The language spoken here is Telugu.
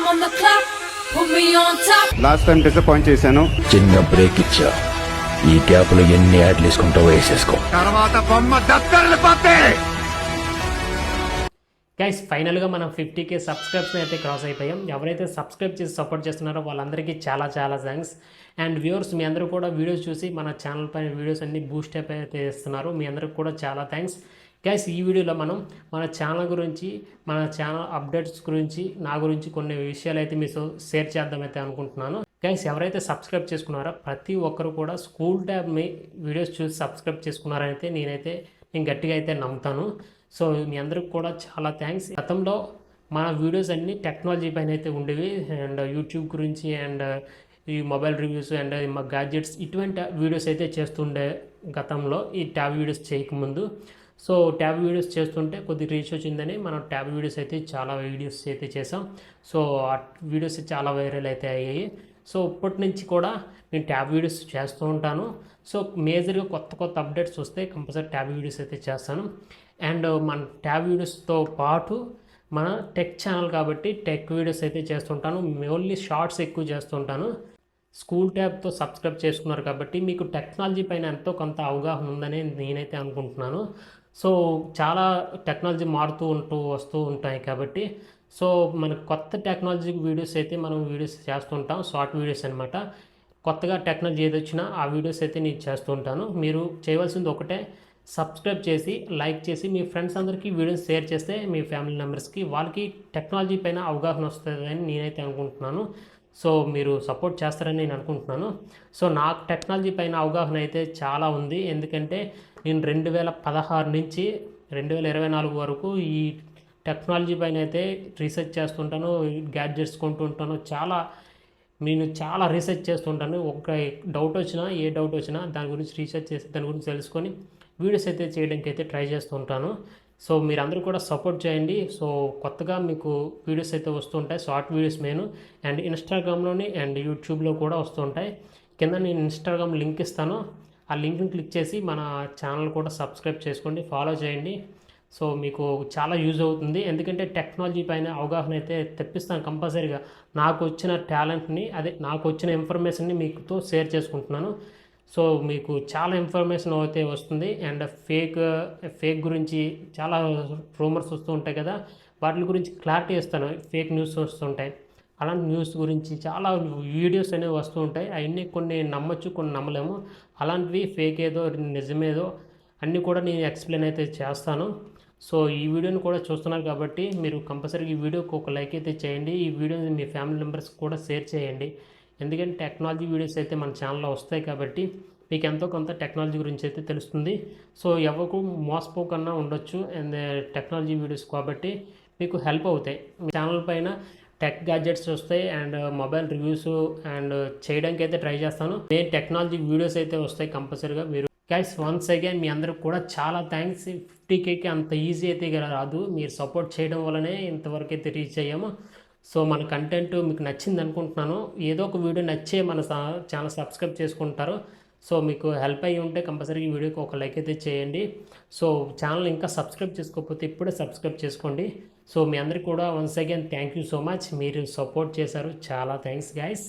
on the clock, put me on top. Last time disappoint చేశాను. చిన్న బ్రేక్ ఇచ్చా. ఈ గ్యాప్ లో ఎన్ని యాడ్లు వేసుకుంటావో వేసేసుకో. తర్వాత బొమ్మ దత్తరిల్లిపోతే. గైస్ ఫైనల్గా మనం 50K సబ్స్క్రైబ్స్ని అయితే క్రాస్ అయిపోయాం. ఎవరైతే సబ్స్క్రైబ్ చేసి సపోర్ట్ చేస్తున్నారో వాళ్ళందరికీ చాలా చాలా థ్యాంక్స్. అండ్ వ్యూవర్స్ మీ అందరూ కూడా వీడియోస్ చూసి మన ఛానల్ పైన వీడియోస్ అన్ని బూస్ట్ అప్ అయితే చేస్తున్నారు. మీ అందరికి కూడా చాలా థ్యాంక్స్. గైస్ ఈ వీడియోలో మనం మన ఛానల్ గురించి, మన ఛానల్ అప్డేట్స్ గురించి, నా గురించి కొన్ని విషయాలు అయితే మీతో షేర్ చేద్దామైతే అనుకుంటున్నాను. గైస్ ఎవరైతే సబ్స్క్రైబ్ చేసుకున్నారో ప్రతి ఒక్కరు కూడా స్కూల్ ట్యాబ్ మీ వీడియోస్ చూసి సబ్స్క్రైబ్ చేసుకున్నారైతే నేను గట్టిగా అయితే నమ్ముతాను. సో మీ అందరికి కూడా చాలా థ్యాంక్స్. గతంలో మన వీడియోస్ అన్నీ టెక్నాలజీ పైన అయితే ఉండేవి. అండ్ యూట్యూబ్ గురించి అండ్ ఈ మొబైల్ రివ్యూస్ అండ్ మా గ్యాడ్జెట్స్ ఇటువంటి వీడియోస్ అయితే చేస్తుండే గతంలో, ఈ ట్యాబ్ వీడియోస్ చేయకముందు. సో ట్యాబ్ వీడియోస్ చేస్తుంటే కొద్ది రీచ్ వచ్చిందని మనం ట్యాబ్ వీడియోస్ అయితే చాలా వీడియోస్ అయితే చేసాం. సో ఆ వీడియోస్ చాలా వైరల్ అయితే అయ్యాయి. సో ఇప్పటి నుంచి కూడా నేను ట్యాబ్ వీడియోస్ చేస్తూ ఉంటాను. సో మేజర్గా కొత్త అప్డేట్స్ వస్తే కంపల్సరీ ట్యాబ్ వీడియోస్ అయితే చేస్తాను. అండ్ మన ట్యాబ్ వీడియోస్తో పాటు మన టెక్ ఛానల్ కాబట్టి టెక్ వీడియోస్ అయితే చేస్తుంటాను. ఓన్లీ షార్ట్స్ ఎక్కువ చేస్తుంటాను. స్కూల్ ట్యాబ్తో సబ్స్క్రైబ్ చేసుకున్నారు కాబట్టి మీకు టెక్నాలజీ పైన ఎంతో కొంత అవగాహన ఉందని నేనైతే అనుకుంటున్నాను. సో చాలా టెక్నాలజీ వస్తూ ఉంటాయి కాబట్టి సో మన కొత్త టెక్నాలజీ వీడియోస్ అయితే మనం వీడియోస్ చేస్తుంటాం. షార్ట్ వీడియోస్ అనమాట. కొత్తగా టెక్నాలజీ ఏది వచ్చినా ఆ వీడియోస్ అయితే నేను చేస్తూ ఉంటాను. మీరు చేయవలసింది ఒకటే, సబ్స్క్రైబ్ చేసి లైక్ చేసి మీ ఫ్రెండ్స్ అందరికీ వీడియోస్ షేర్ చేస్తే మీ ఫ్యామిలీ మెంబర్స్కి వాళ్ళకి టెక్నాలజీ పైన అవగాహన వస్తుందని నేనైతే అనుకుంటున్నాను. సో మీరు సపోర్ట్ చేస్తారని నేను అనుకుంటున్నాను. సో నాకు టెక్నాలజీ పైన అవగాహన అయితే చాలా ఉంది. ఎందుకంటే నేను 2016 నుంచి 2024 వరకు ఈ టెక్నాలజీ పైన అయితే రీసెర్చ్ చేస్తుంటాను. గ్యాడ్జెట్స్ కొంటుంటాను. నేను చాలా రీసెర్చ్ చేస్తుంటాను. ఒక డౌట్ వచ్చినా, ఏ డౌట్ వచ్చినా దాని గురించి రీసెర్చ్ చేసి దాని గురించి తెలుసుకొని వీడియోస్ అయితే చేయడానికి అయితే ట్రై చేస్తూ ఉంటాను. సో మీరందరూ కూడా సపోర్ట్ చేయండి. సో కొత్తగా మీకు వీడియోస్ అయితే వస్తుంటాయి, షార్ట్ వీడియోస్ మెయిన్. అండ్ ఇన్స్టాగ్రామ్లోని అండ్ యూట్యూబ్లో కూడా వస్తుంటాయి. కింద నేను ఇన్స్టాగ్రామ్ లింక్ ఇస్తాను. ఆ లింక్ని క్లిక్ చేసి మన ఛానల్ కూడా సబ్స్క్రైబ్ చేసుకోండి, ఫాలో చేయండి. సో మీకు చాలా యూజ్ అవుతుంది. ఎందుకంటే టెక్నాలజీ పైన అవగాహన అయితే తెప్పిస్తాను కంపల్సరీగా. నాకు వచ్చిన టాలెంట్ని, నాకు వచ్చిన ఇన్ఫర్మేషన్ని మీతో షేర్ చేసుకుంటున్నాను. సో మీకు చాలా ఇన్ఫర్మేషన్ అయితే వస్తుంది. అండ్ ఫేక్ గురించి చాలా రూమర్స్ వస్తూ ఉంటాయి కదా, వాటి గురించి క్లారిటీ ఇస్తాను. ఫేక్ న్యూస్ వస్తుంటాయి. అలాంటి న్యూస్ గురించి చాలా వీడియోస్ అనేవి వస్తూ ఉంటాయి. అవన్నీ కొన్ని నమ్మచ్చు, కొన్ని నమ్మలేము. అలాంటివి ఫేక్ ఏదో నిజమేదో అన్నీ కూడా నేను ఎక్స్ప్లెయిన్ అయితే చేస్తాను. సో ఈ వీడియోని కూడా చూస్తున్నారు కాబట్టి మీరు కంపల్సరీగా ఈ వీడియోకి ఒక లైక్ అయితే చేయండి. ఈ వీడియోని మీ ఫ్యామిలీ మెంబర్స్కి కూడా షేర్ చేయండి. ఎందుకంటే టెక్నాలజీ వీడియోస్ అయితే మన ఛానల్లో వస్తాయి కాబట్టి మీకు ఎంతో కొంత టెక్నాలజీ గురించి అయితే తెలుస్తుంది. సో ఎవరికి మోసపోకన్నా ఉండొచ్చు. అండ్ టెక్నాలజీ వీడియోస్ కాబట్టి మీకు హెల్ప్ అవుతాయి. ఛానల్ పైన టెక్ గ్యాడ్జెట్స్ వస్తాయి అండ్ మొబైల్ రివ్యూస్ అండ్ చేయడానికి అయితే ట్రై చేస్తాను. నేను టెక్నాలజీ వీడియోస్ అయితే వస్తాయి కంపల్సరీగా. మీరు గైస్ వన్స్ అగైన్ మీ అందరికి కూడా చాలా థ్యాంక్స్. 50Kకి అంత ఈజీ అయితే రాదు. మీరు సపోర్ట్ చేయడం వల్లనే ఇంతవరకు అయితే రీచ్ అయ్యాము. సో మన కంటెంట్ మీకు నచ్చింది అనుకుంటున్నాను. ఏదో ఒక వీడియో నచ్చే మన ఛానల్ సబ్స్క్రైబ్ చేసుకుంటారు. సో మీకు హెల్ప్ అయ్యి ఉంటే కంపల్సరీ ఈ వీడియోకి ఒక లైక్ అయితే చేయండి. సో ఛానల్ ఇంకా సబ్స్క్రైబ్ చేసుకోకపోతే ఇప్పుడే సబ్స్క్రైబ్ చేసుకోండి. సో మీ అందరికీ కూడా once again thank you so much. మీరు సపోర్ట్ చేశారు, చాలా థ్యాంక్స్ గైస్.